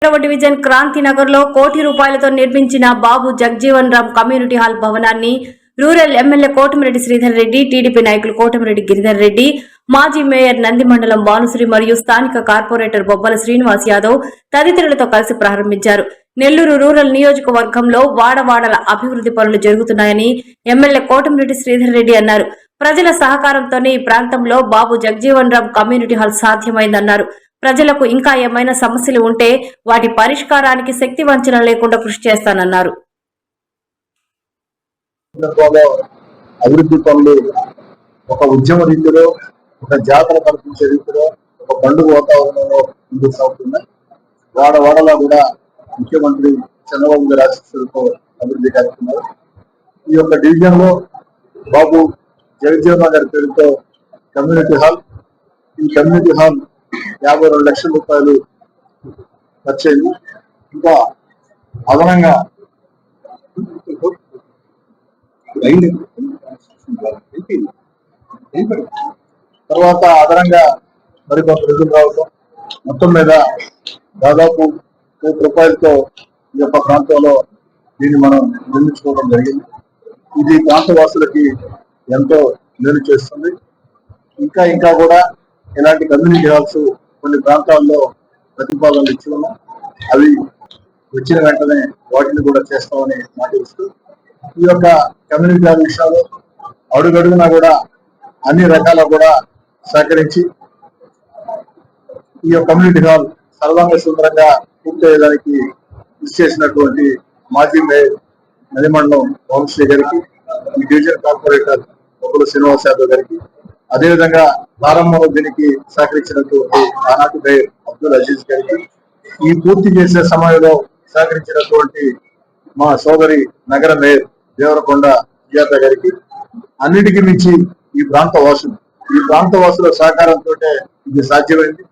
Division Kranti Nagar లో కోటి రూపాయలతో నిర్మించిన బాబు జగజీవన్ రామ్ కమ్యూనిటీ హాల్ భవనాన్ని rural MLA Kotamreddy Sridhar Reddy, TDP నాయకులు కోటమిరెడ్డి గిరిధర్ రెడ్డి, మాజీ మేయర్ నంది మండలం భానుశ్రీ మరియు స్థానిక కార్పొరేటర్ బొబ్బల శ్రీనివాస్ యాదవ్ తదితరులతో కలిసి ప్రారంభించారు. నెల్లూరు రూరల్ నియోజకవర్గంలో వాడవాడల అభివృద్ధి పనులు జరుగుతున్నాయని ఎమ్మెల్యే కోటమిరెడ్డి శ్రీధర్ రెడ్డి అన్నారు. ప్రజల సహకారంతోనే ఈ ప్రాంతంలో బాబు జగజీవన్ రామ్ కమ్యూనిటీ హాల్ సాధ్యమైందన్నారు. ప్రజలకు ఇంకా ఏమైనా సమస్యలు ఉంటే వాటి పరిష్కారానికి శక్తి వంచన లేకుండా కృషి చేస్తానన్నారు. అభివృద్ధి పనులు ఒక ఉద్యమ రీతిలో, ఒక జాతర కల్పించే రీతిలో, ఒక పండుగ వాతావరణంలో ముందుకు సాగుతున్నాయి. వాడవాడలా కూడా ముఖ్యమంత్రి చంద్రబాబు గారి ఆశీస్సులతో అభివృద్ధి కార్యక్రమాలు. ఈ యొక్క డివిజన్ లో బాబు జగజీవన్ గారి పేరుతో కమ్యూనిటీ హాల్, ఈ కమ్యూనిటీ హాల్ 52 లక్షల రూపాయలు ఖర్చయింది. ఇంకా అదనంగా తర్వాత మరికొంత నిధులు రావడం, మొత్తం మీద దాదాపు 1 కోటి రూపాయలతో ఈ యొక్క ప్రాంతంలో దీన్ని మనం నిర్మించుకోవడం జరిగింది. ఇది ప్రాంత వాసులకి ఎంతో మేలు చేస్తుంది. ఇంకా కూడా ఇలాంటి కమ్యూనిటీ హాల్స్ కొన్ని ప్రాంతాల్లో ప్రతిపాదనలు ఇచ్చి ఉన్నాం. అవి వచ్చిన వెంటనే వాటిని కూడా చేస్తామని మాటిస్తూ ఈ యొక్క కమ్యూనిటీ హాల్ విషయాలు అడుగడుగునా కూడా అన్ని రకాల కూడా సహకరించి ఈ యొక్క కమ్యూనిటీ హాల్ సర్వాంగ సుందరంగా పూర్తయ్యేదానికి కృషి చేసినటువంటి మాజీ మేయర్ నదిమండలం వంశీ గారికి, ఈ డివిజన్ కార్పొరేటర్ బొబ్బల శ్రీనివాస్ యాదవ్ గారికి, అదేవిధంగా ప్రారంభంలో దీనికి సహకరించినటువంటి ఆనాటి మేయర్ అబ్దుల్ అజీజ్ గారికి, ఈ పూర్తి చేసే సమయంలో సహకరించినటువంటి మా సోదరి నగర మేయర్ దేవరకొండ సుజాత గారికి, అన్నిటికీ మించి ఈ ప్రాంత వాసుల సహకారంతో ఇది సాధ్యమైంది.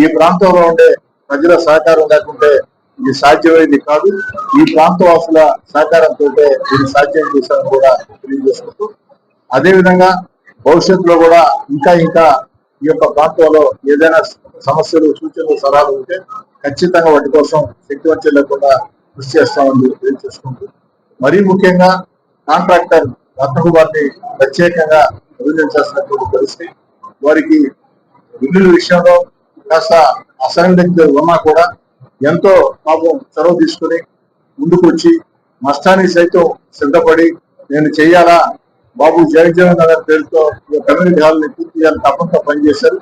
ఈ ప్రాంతంలో ఉండే ప్రజల సహకారం లేకుంటే ఇది సాధ్యమైంది కాదు. ఈ ప్రాంత వాసుల సహకారంతో ఇది సాధ్యం చేశామని కూడా తెలియజేసుకుంటూ, అదేవిధంగా భవిష్యత్తులో కూడా ఇంకా ఈ యొక్క ప్రాంతంలో ఏదైనా సమస్యలు, సూచనలు, సలహాలు ఉంటే ఖచ్చితంగా వాటి కోసం శక్తివంచన లేకుండా కృషి చేస్తామని తెలియజేసుకుంటూ, మరీ ముఖ్యంగా కాంట్రాక్టర్ రత్నకుమార్ని ప్రత్యేకంగా అభినందించాల్సినటువంటి పరిస్థితి. వారికి ఇల్లుల విషయంలో కాస్త అసంగతి ఉన్నా కూడా ఎంతో పాపం చొరవ తీసుకుని ముందుకు వచ్చి నష్టానికి సైతం సిద్ధపడి నేను చెయ్యాలా, బాబు జగజీవన్ నగర్ పేరుతో కమ్యూనిటీ హాల్ ని పూర్తి చేయాలని తప్పంతో పనిచేశారు.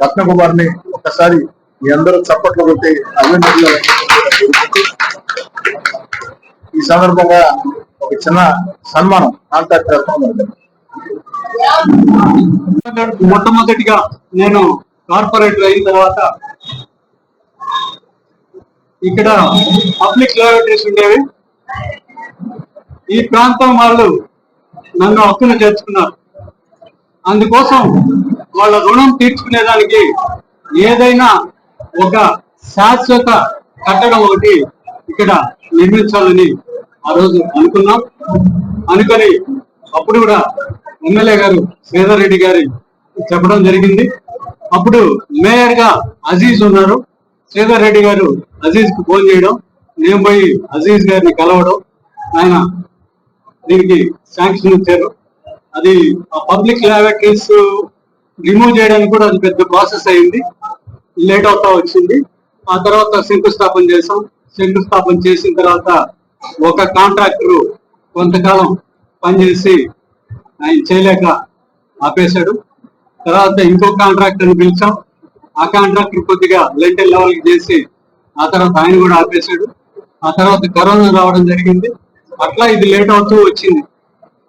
రత్నకుమార్ని ఒక్కసారి మీ అందరూ చప్పట్లు కొట్టి అభినందనలు. ఈ సందర్భంగా ఒక చిన్న సన్మానం కాంట్రాక్టర్ రత్నకుమార్. మొట్టమొదటిగా నేను కార్పొరేటర్ అయిన తర్వాత ఇక్కడ పబ్లిక్ లాబొరేటరీస్ ఉండేవి. ఈ ప్రాంతం వాళ్ళు నన్ను హక్కును చేర్చుకున్నారు. అందుకోసం వాళ్ళ రుణం తీర్చుకునేదానికి ఏదైనా ఒక శాశ్వత కట్టడం ఒకటి ఇక్కడ నిర్మించాలని ఆ రోజు అనుకొని అప్పుడు కూడా ఎమ్మెల్యే గారు శ్రీధర్ రెడ్డి గారి చెప్పడం జరిగింది. అప్పుడు మేయర్ గా అజీజ్ ఉన్నారు. శ్రీధర్ రెడ్డి గారు అజీజ్ కు ఫోన్ చేయడం, నేను పోయి అజీజ్ గారిని కలవడం, ఆయన దీనికి శాంక్షన్ ఇచ్చారు. అది ఆ పబ్లిక్ లాబొరేటరీస్ రిమూవ్ చేయడానికి కూడా అది పెద్ద ప్రాసెస్ అయింది, లేట్ అవుతా వచ్చింది. ఆ తర్వాత శంకుస్థాపన చేసాం. శంకుస్థాపన చేసిన తర్వాత ఒక కాంట్రాక్టర్ కొంతకాలం పనిచేసి ఆయన చేయలేక ఆపేశాడు. తర్వాత ఇంకో కాంట్రాక్టర్ని పిలిచాం. ఆ కాంట్రాక్టర్ కొద్దిగా లెంటల్ లెవెల్కి చేసి ఆ తర్వాత ఆయన కూడా ఆపేశాడు. ఆ తర్వాత కరోనా రావడం జరిగింది. అట్లా ఇది లేట్ అవుతూ వచ్చింది.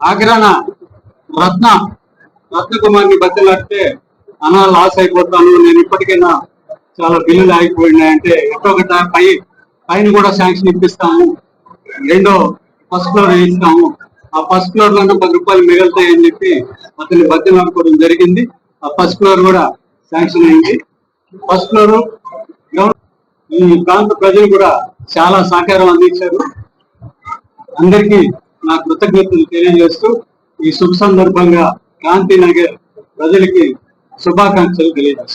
ఆఖరాన రత్నకుమార్ని బద్దలాడితే అన్నా లాస్ అయిపోతాను, నేను ఇప్పటికైనా చాలా బిల్లులు ఆగిపోయినాయంటే ఎట్టొకట పైన కూడా శాంక్షన్ ఇప్పిస్తాము, ఫస్ట్ ఫ్లోర్ వేయిస్తాము, ఆ ఫస్ట్ ఫ్లోర్ లోనే 10 రూపాయలు మిగులుతాయని చెప్పి అతన్ని బద్దలాడుకోవడం జరిగింది. ఆ ఫస్ట్ ఫ్లోర్ కూడా శాంక్షన్ అయింది. ఫస్ట్ ఫ్లోర్ ఈ ప్రాంత ప్రజలు కూడా చాలా సహకారం అందించారు. అందరికీ నా కృతజ్ఞతలు తెలియజేస్తూ ఈ శుభ సందర్భంగా క్రాంతి నగర్ ప్రజలకి శుభాకాంక్షలు తెలియజేస్తాను.